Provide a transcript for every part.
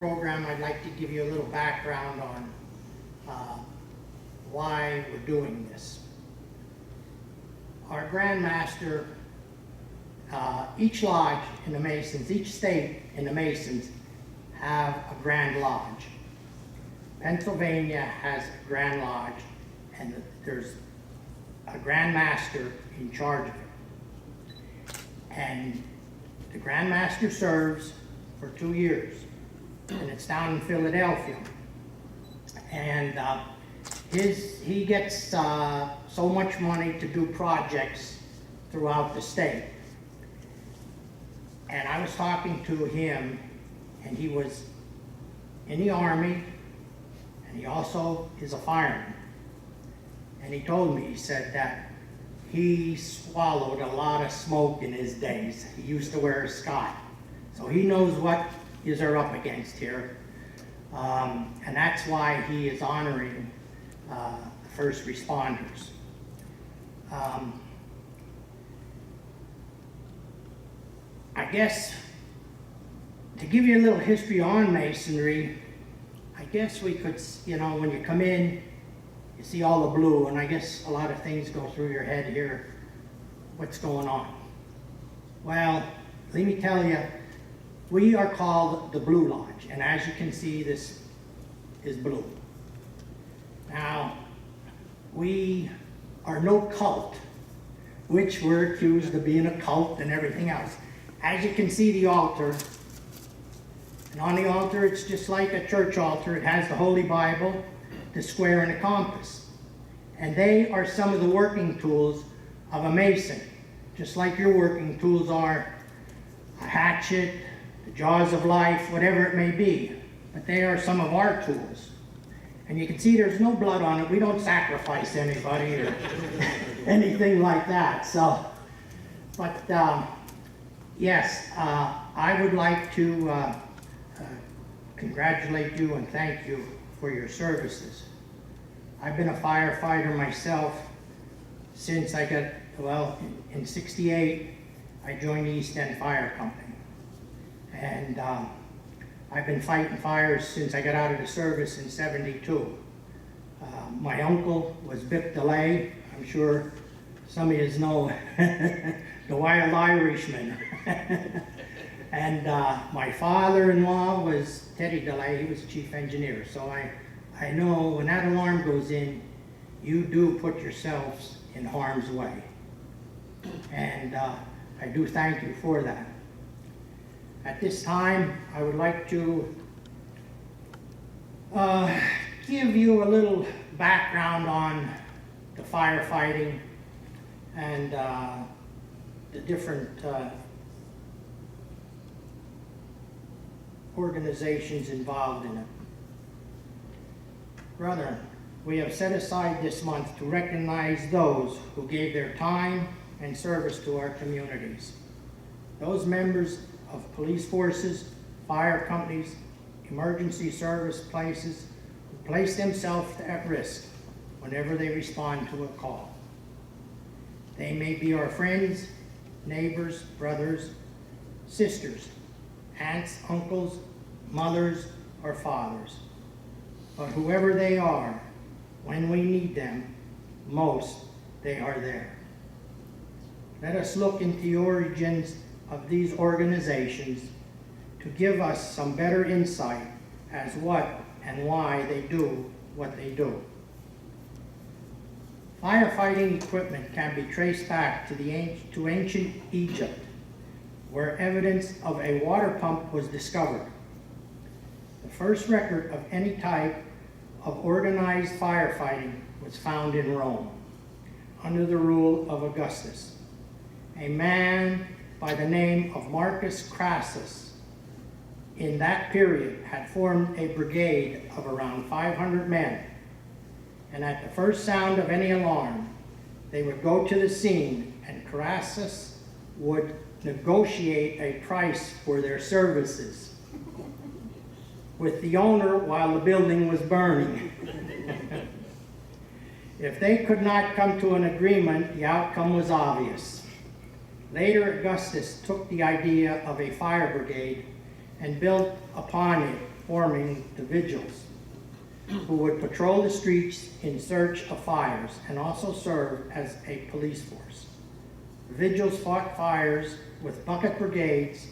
Program, I'd like to give you a little background on why we're doing this. Our Grand Master, each lodge in the Masons, each state in the Masons have a Grand Lodge. Pennsylvania has a Grand Lodge, and there's a Grand Master in charge of it. And the Grand Master serves for 2 years. And it's down in Philadelphia, and he gets so much money to do projects throughout the state. And I was talking to him, and he was in the Army, and he also is a fireman. And he told me, he said that he swallowed a lot of smoke in his days. He used to wear a Scott, so he knows what are up against here, and that's why he is honoring the first responders. I guess to give you a little history on Masonry, I guess we could, when you come in, you see all the blue, and I guess a lot of things go through your head here. What's going on? Well, let me tell you, we are called the Blue Lodge, and as you can see, this is blue. Now, we are no cult, which we're accused of being a cult and everything else. As you can see, the altar, and on the altar, it's just like a church altar. It has the Holy Bible, the square, and the compass. And they are some of the working tools of a Mason, just like your working tools are a hatchet, the jaws of life, whatever it may be. But they are some of our tools. And you can see there's no blood on it. We don't sacrifice anybody or anything like that. So, but yes, I would like to congratulate you and thank you for your services. I've been a firefighter myself since I got, in '68, I joined the East End Fire Company. And I've been fighting fires since I got out of the service in '72. My uncle was Bip DeLay. I'm sure some of you know the Wild Irishman. And my father-in-law was Teddy DeLay. He was chief engineer. So I know when that alarm goes in, you do put yourselves in harm's way. And I do thank you for that. At this time, I would like to give you a little background on the firefighting and the different organizations involved in it. Brethren, we have set aside this month to recognize those who gave their time and service to our communities. Those members of police forces, fire companies, emergency service places who place themselves at risk whenever they respond to a call. They may be our friends, neighbors, brothers, sisters, aunts, uncles, mothers, or fathers. But whoever they are, when we need them most, they are there. Let us look into the origins of these organizations to give us some better insight as what and why they do what they do. Firefighting equipment can be traced back to ancient Egypt, where evidence of a water pump was discovered. The first record of any type of organized firefighting was found in Rome, under the rule of Augustus. A man by the name of Marcus Crassus, in that period, had formed a brigade of around 500 men, and at the first sound of any alarm, they would go to the scene, and Crassus would negotiate a price for their services with the owner while the building was burning. If they could not come to an agreement, the outcome was obvious. Later, Augustus took the idea of a fire brigade and built upon it forming the vigils, who would patrol the streets in search of fires and also serve as a police force. The vigils fought fires with bucket brigades,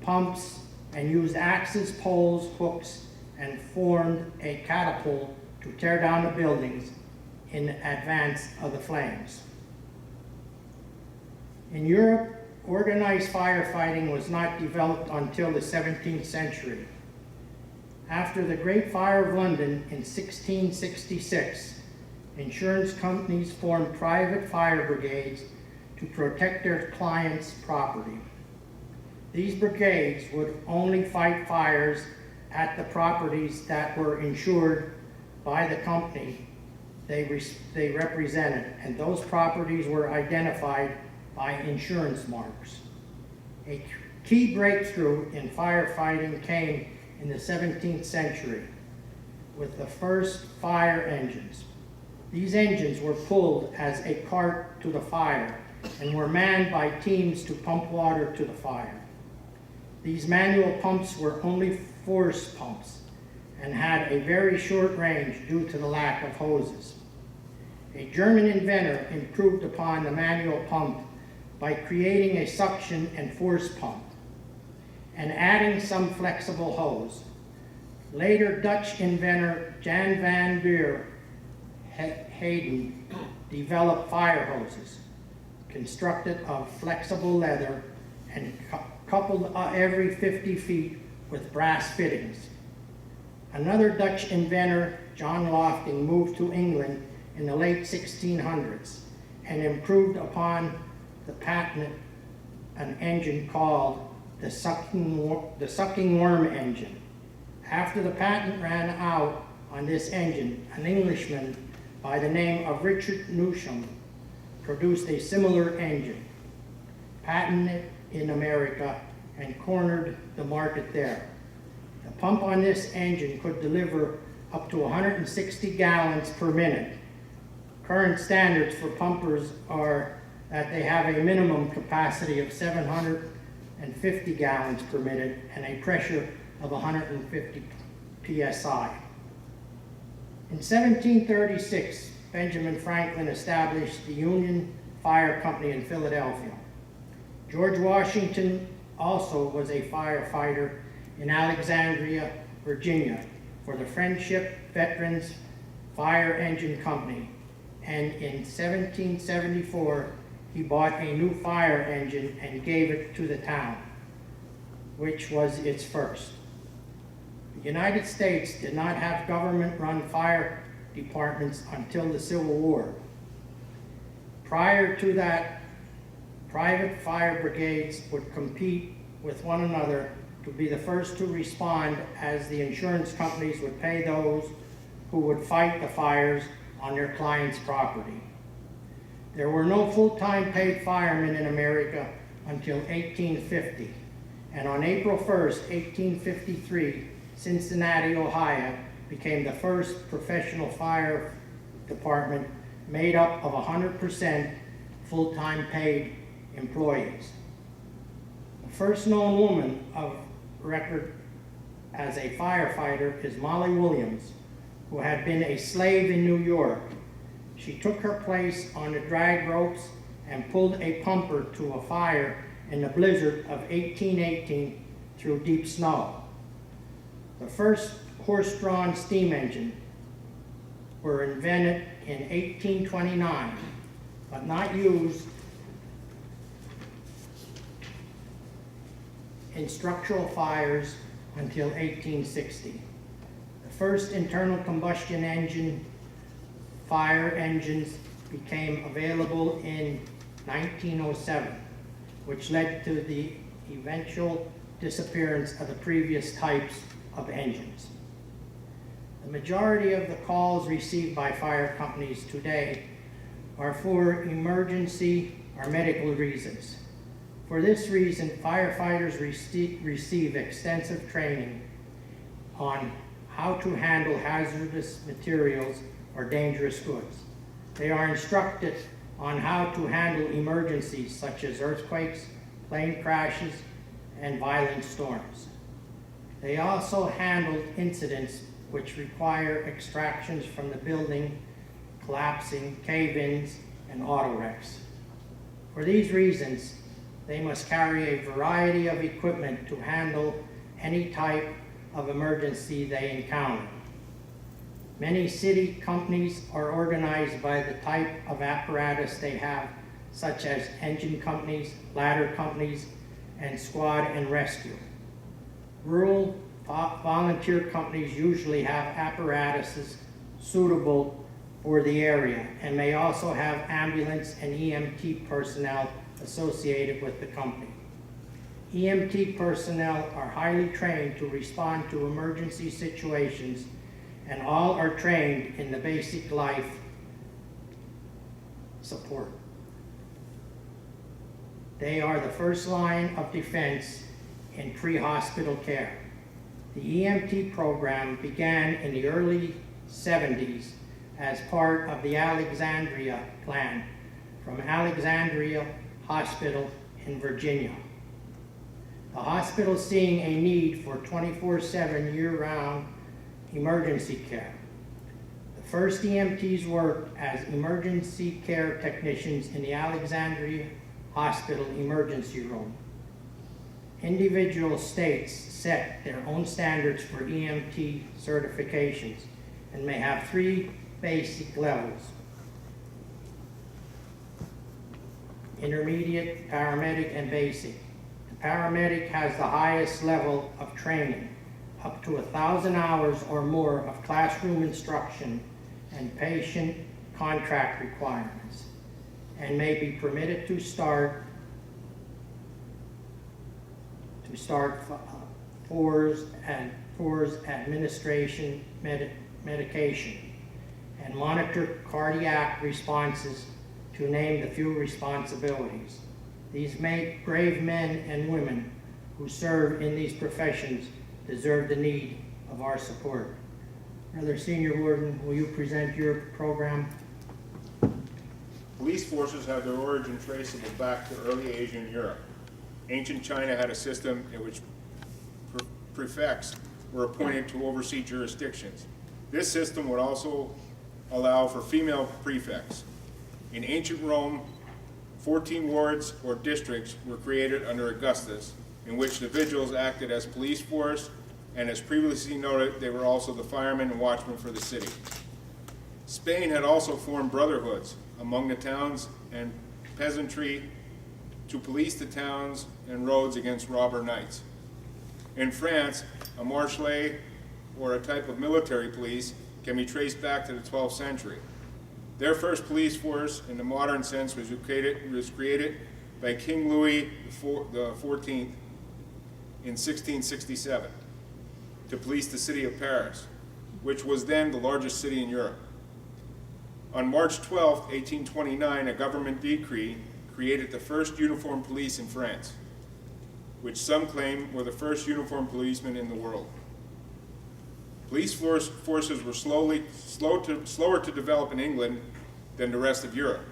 pumps, and used axes, poles, hooks, and formed a catapult to tear down the buildings in advance of the flames. In Europe, organized firefighting was not developed until the 17th century. After the Great Fire of London in 1666, insurance companies formed private fire brigades to protect their clients' property. These brigades would only fight fires at the properties that were insured by the company they represented, and those properties were identified by insurance marks. A key breakthrough in firefighting came in the 17th century with the first fire engines. These engines were pulled as a cart to the fire and were manned by teams to pump water to the fire. These manual pumps were only force pumps and had a very short range due to the lack of hoses. A German inventor improved upon the manual pump by creating a suction and force pump and adding some flexible hose. Later, Dutch inventor Jan van der Heyden developed fire hoses, constructed of flexible leather and coupled every 50 feet with brass fittings. Another Dutch inventor, John Lofting, moved to England in the late 1600s and improved upon the patent an engine called the sucking worm engine. After the patent ran out on this engine, an Englishman by the name of Richard Newsham produced a similar engine, patented in America, and cornered the market there. The pump on this engine could deliver up to 160 gallons per minute. Current standards for pumpers are that they have a minimum capacity of 750 gallons per minute and a pressure of 150 psi. In 1736, Benjamin Franklin established the Union Fire Company in Philadelphia. George Washington also was a firefighter in Alexandria, Virginia, for the Friendship Veterans Fire Engine Company, and in 1774 he bought a new fire engine and gave it to the town, which was its first. The United States did not have government-run fire departments until the Civil War. Prior to that, private fire brigades would compete with one another to be the first to respond, as the insurance companies would pay those who would fight the fires on their clients' property. There were no full-time paid firemen in America until 1850, and on April 1st, 1853, Cincinnati, Ohio became the first professional fire department made up of 100% full-time paid employees. The first known woman of record as a firefighter is Molly Williams, who had been a slave in New York. She took her place on the drag ropes and pulled a pumper to a fire in the blizzard of 1818 through deep snow. The first horse-drawn steam engine were invented in 1829, but not used in structural fires until 1860. The first internal combustion engine fire engines became available in 1907, which led to the eventual disappearance of the previous types of engines. The majority of the calls received by fire companies today are for emergency or medical reasons. For this reason, firefighters receive extensive training on how to handle hazardous materials or dangerous goods. They are instructed on how to handle emergencies such as earthquakes, plane crashes, and violent storms. They also handled incidents which require extractions from the building, collapsing, cave-ins, and auto wrecks. For these reasons, they must carry a variety of equipment to handle any type of emergency they encounter. Many city companies are organized by the type of apparatus they have, such as engine companies, ladder companies, and squad and rescue. Rural volunteer companies usually have apparatuses suitable for the area and may also have ambulance and EMT personnel associated with the company. EMT personnel are highly trained to respond to emergency situations, and all are trained in the basic life support. They are the first line of defense in pre-hospital care. The EMT program began in the early 70s as part of the Alexandria Plan from Alexandria Hospital in Virginia. The hospital seeing a need for 24/7 year-round emergency care. The first EMTs worked as emergency care technicians in the Alexandria Hospital emergency room. Individual states set their own standards for EMT certifications and may have 3 basic levels: intermediate, paramedic, and basic. The paramedic has the highest level of training, up to 1,000 hours or more of classroom instruction and patient contract requirements, and may be permitted to start FORS administration medication and monitor cardiac responses, to name the few responsibilities. These brave men and women who serve in these professions deserve the need of our support. Brother Senior Warden, will you present your program? Police forces have their origin traceable back to early Asia and Europe. Ancient China had a system in which prefects were appointed to oversee jurisdictions. This system would also allow for female prefects. In ancient Rome, 14 wards or districts were created under Augustus, in which the vigiles acted as police force, and as previously noted, they were also the firemen and watchmen for the city. Spain had also formed brotherhoods among the towns and peasantry to police the towns and roads against robber knights. In France, a marshal, or a type of military police, can be traced back to the 12th century. Their first police force, in the modern sense, was created by King Louis XIV in 1667 to police the city of Paris, which was then the largest city in Europe. On March 12, 1829, a government decree created the first uniformed police in France, which some claim were the first uniformed policemen in the world. Police forces were slower to develop in England than the rest of Europe.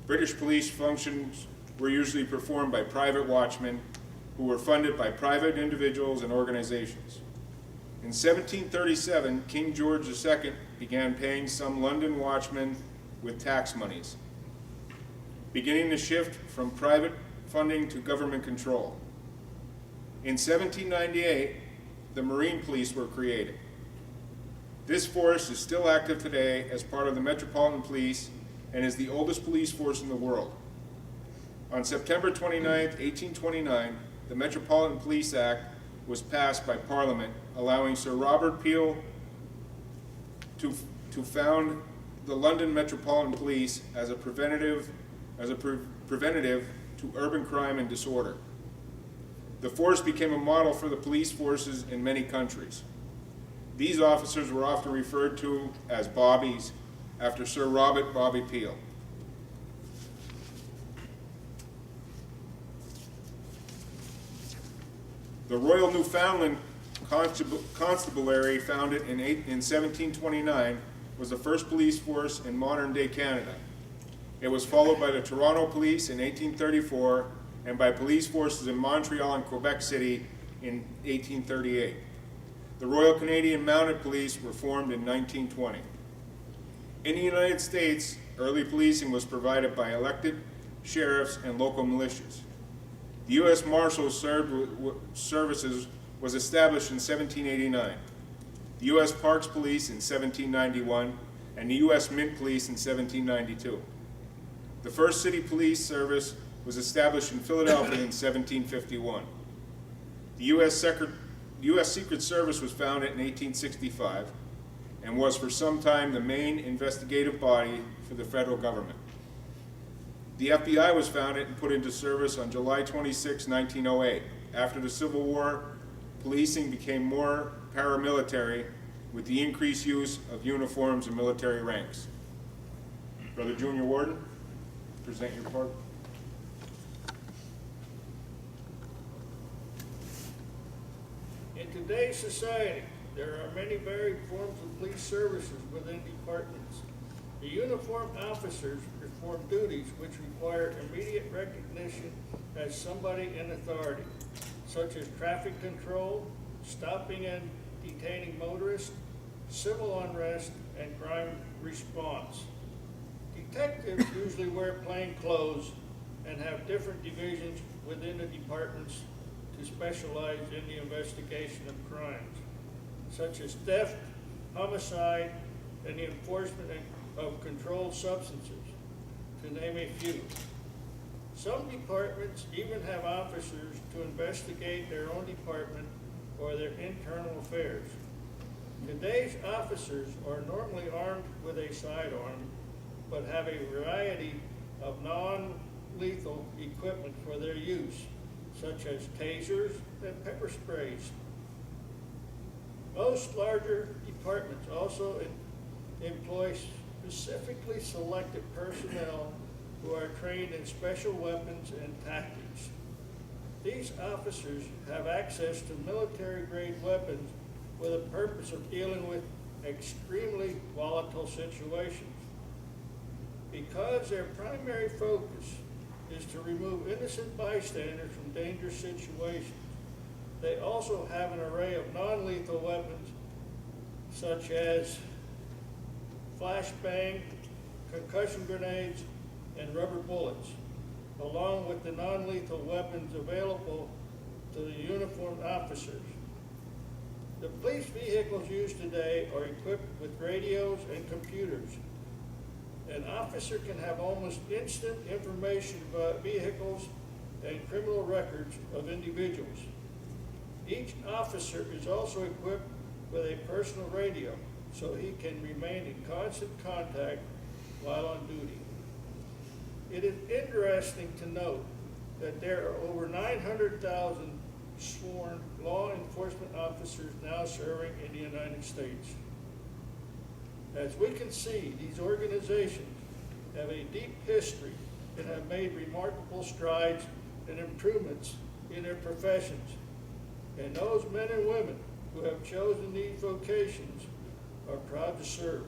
British police functions were usually performed by private watchmen who were funded by private individuals and organizations. In 1737, King George II began paying some London watchmen with tax monies, beginning the shift from private funding to government control. In 1798, the Marine Police were created. This force is still active today as part of the Metropolitan Police and is the oldest police force in the world. On September 29, 1829, the Metropolitan Police Act was passed by Parliament, allowing Sir Robert Peel to found the London Metropolitan Police as a preventative to urban crime and disorder. The force became a model for the police forces in many countries. These officers were often referred to as Bobbies, after Sir Robert Bobby Peel. The Royal Newfoundland Constabulary, founded in 1729, was the first police force in modern-day Canada. It was followed by the Toronto Police in 1834 and by police forces in Montreal and Quebec City in 1838. The Royal Canadian Mounted Police were formed in 1920. In the United States, early policing was provided by elected sheriffs and local militias. The U.S. Marshals Services was established in 1789, the U.S. Parks Police in 1791, and the U.S. Mint Police in 1792. The first city police service was established in Philadelphia in 1751. The U.S. Secret Service was founded in 1865 and was for some time the main investigative body for the federal government. The FBI was founded and put into service on July 26, 1908. After the Civil War, policing became more paramilitary with the increased use of uniforms and military ranks. Brother Junior Warden, present your report. In today's society, there are many varied forms of police services within departments. The uniformed officers perform duties which require immediate recognition as somebody in authority, such as traffic control, stopping and detaining motorists, civil unrest, and crime response. Detectives usually wear plain clothes and have different divisions within the departments to specialize in the investigation of crimes, such as theft, homicide, and the enforcement of controlled substances, to name a few. Some departments even have officers to investigate their own department or their internal affairs. Today's officers are normally armed with a sidearm, but have a variety of non-lethal equipment for their use, such as tasers and pepper sprays. Most larger departments also employ specifically selected personnel who are trained in special weapons and tactics. These officers have access to military-grade weapons with a purpose of dealing with extremely volatile situations. Because their primary focus is to remove innocent bystanders from dangerous situations, they also have an array of non-lethal weapons such as flashbang, concussion grenades, and rubber bullets, along with the non-lethal weapons available to the uniformed officers. The police vehicles used today are equipped with radios and computers. An officer can have almost instant information about vehicles and criminal records of individuals. Each officer is also equipped with a personal radio, so he can remain in constant contact while on duty. It is interesting to note that there are over 900,000 sworn law enforcement officers now serving in the United States. As we can see, these organizations have a deep history and have made remarkable strides and improvements in their professions. And those men and women who have chosen these vocations are proud to serve.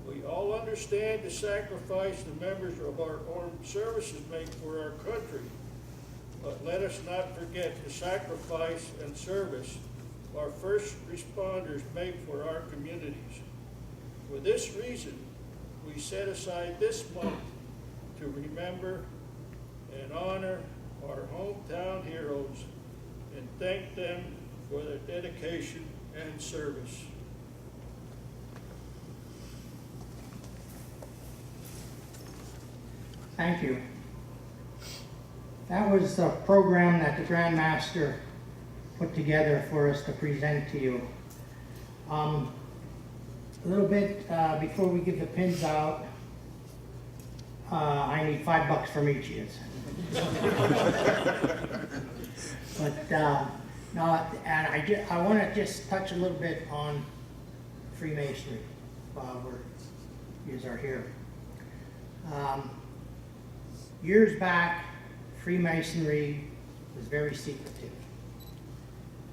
We all understand the sacrifice the members of our armed services make for our country, but let us not forget the sacrifice and service our first responders make for our communities. For this reason, we set aside this month to remember and honor our hometown heroes and thank them for their dedication and service. Thank you. That was a program that the Grand Master put together for us to present to you. A little bit before we give the pins out, I need $5 from each of you. But no, and I want to just touch a little bit on Freemasonry while you are here. Years back, Freemasonry was very secretive.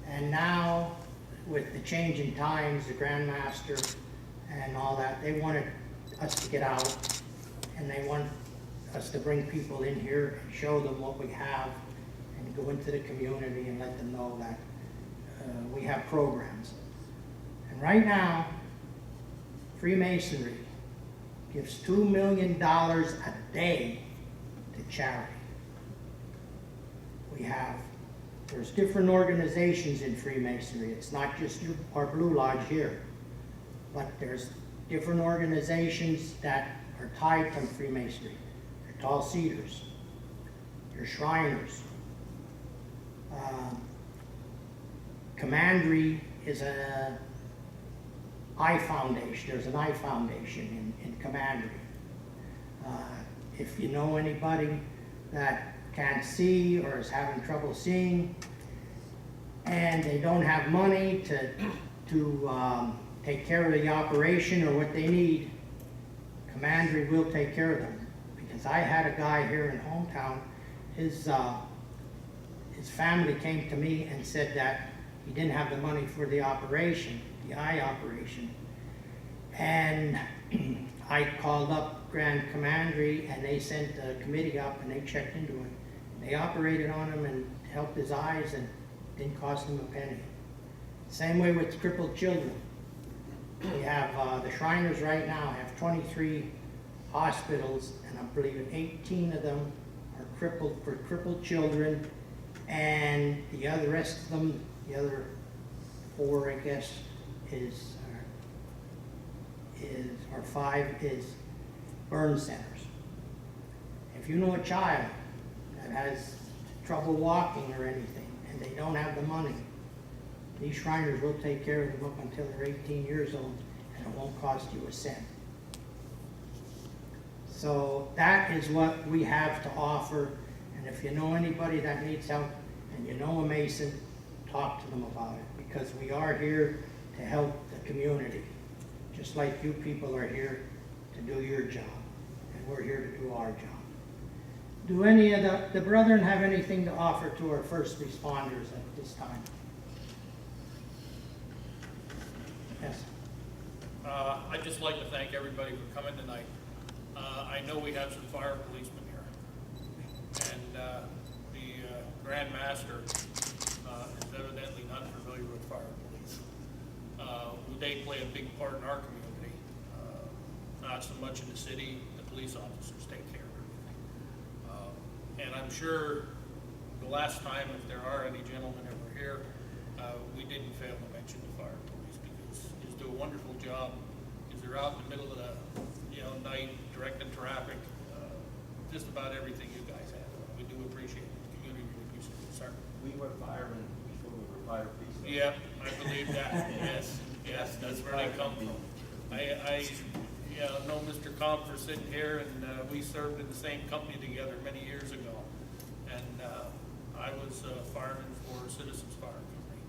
And now, with the change in times, the Grand Master and all that, they wanted us to get out, and they want us to bring people in here and show them what we have and go into the community and let them know that we have programs. And right now, Freemasonry gives $2 million a day to charity. There's different organizations in Freemasonry. It's not just our Blue Lodge here, but there's different organizations that are tied to Freemasonry. Your Tall Cedars, your Shriners. Commandery is an eye foundation. There's an eye foundation in Commandery. If you know anybody that can't see or is having trouble seeing, and they don't have money to take care of the operation or what they need, Commandery will take care of them. Because I had a guy here in hometown, his family came to me and said that he didn't have the money for the operation, the eye operation. And I called up Grand Commandery and they sent a committee up and they checked into it. They operated on him and helped his eyes and didn't cost him a penny. Same way with crippled children. We have, the Shriners right now have 23 hospitals, and I believe 18 of them are crippled children, and the rest of them, the other 4, I guess, or 5 is burn centers. If you know a child that has trouble walking or anything, and they don't have the money, these Shriners will take care of them up until they're 18 years old, and it won't cost you a cent. So that is what we have to offer, and if you know anybody that needs help, and you know a Mason, talk to them about it, because we are here to help the community, just like you people are here to do your job, and we're here to do our job. Do any of the brethren have anything to offer to our first responders at this time? Yes. I'd just like to thank everybody for coming tonight. I know we have some fire policemen here, and the Grand Master is evidently not familiar with fire police. They play a big part in our community, not so much in the city. The police officers take care of everything. And I'm sure the last time, if there are any gentlemen that were here, we didn't fail to mention the fire police, because they do a wonderful job. Because they're out in the middle of the night, directing traffic, just about everything you guys have. We do appreciate it. The community really appreciates it, sir. We were firemen before we were fire police. Yeah, I believe that. Yes, that's where they come from. I know Mr. Comp for sitting here, and we served in the same company together many years ago. And I was a fireman for Citizens Fire Company.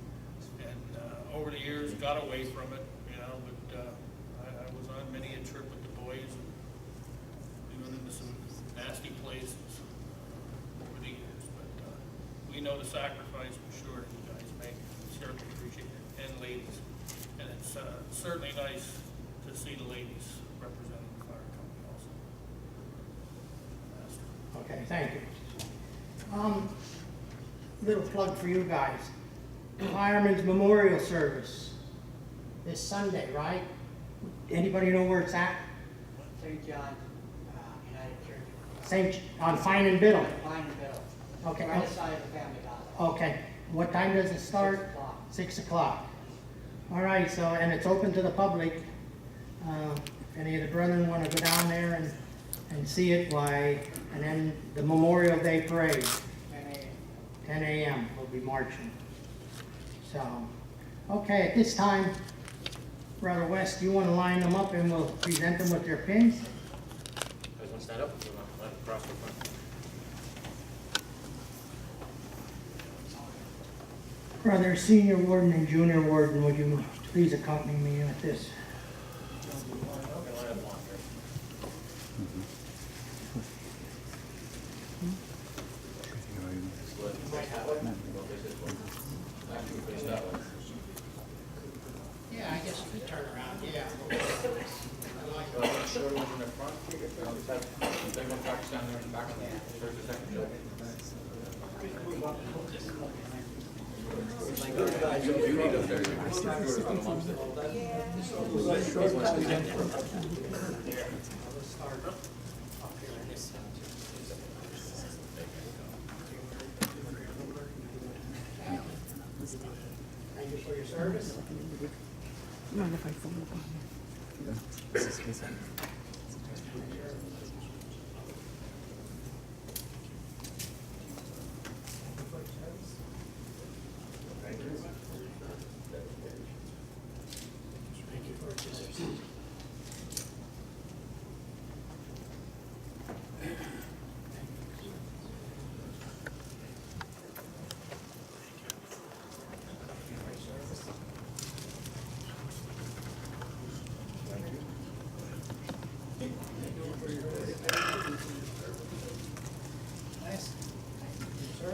And over the years, got away from it, but I was on many a trip with the boys, and we went into some nasty places over the years. But we know the sacrifice for sure you guys make. We certainly appreciate it, and ladies. And it's certainly nice to see the ladies representing the fire company also. Okay, thank you. Little plug for you guys. Fireman's Memorial Service this Sunday, right? Anybody know where it's at? St. John's United Church. On Fine and Biddle. Fine and Biddle. Okay. Right aside of the family dollar. Okay. What time does it start? 6 o'clock. 6 o'clock. All right. So, and it's open to the public. If any of the brethren want to go down there and see it, why? And then the Memorial Day Parade. 10 a.m. we'll be marching. So, okay, at this time, Brother West, you want to line them up and we'll present them with their pins? You guys want to stand up? Or want to cross the front? Brother Senior Warden and Junior Warden, would you please accompany me with this? Yeah, I guess you could turn around, yeah. Thank you for your service. Mind if I phone up on you?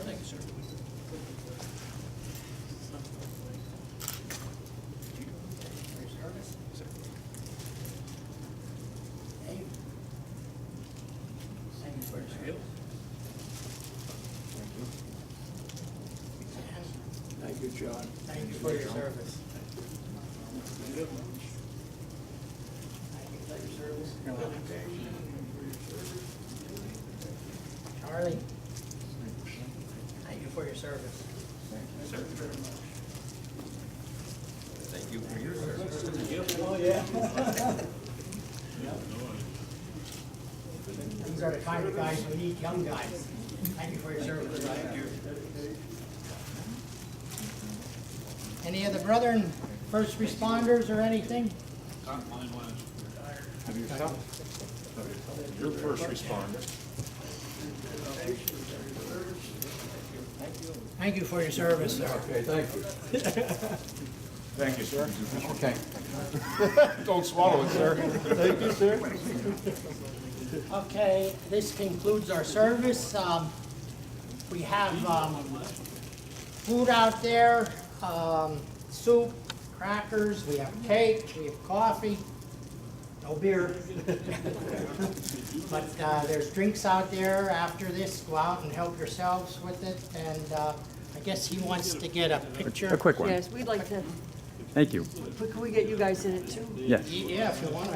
Thank you, sir. Thank you for your service. Thank you, John. Thank you for your service. Thank you for your service. Charlie. Thank you for your service. Thank you for your service. Oh, yeah. These are the kind of guys we need, young guys. Thank you for your service. Thank you. Any of the brethren, first responders or anything? Your first responder. Thank you for your service, sir. Okay, thank you. Thank you, sir. Okay. Don't swallow it, sir. Thank you, sir. Okay, this concludes our service. We have food out there, soup, crackers, we have cake, we have coffee, no beer. But there's drinks out there after this. Go out and help yourselves with it. And I guess he wants to get a picture. A quick one. Yes, we'd like to, Thank you. could we get you guys in it too? Yes. Yeah, if you want to.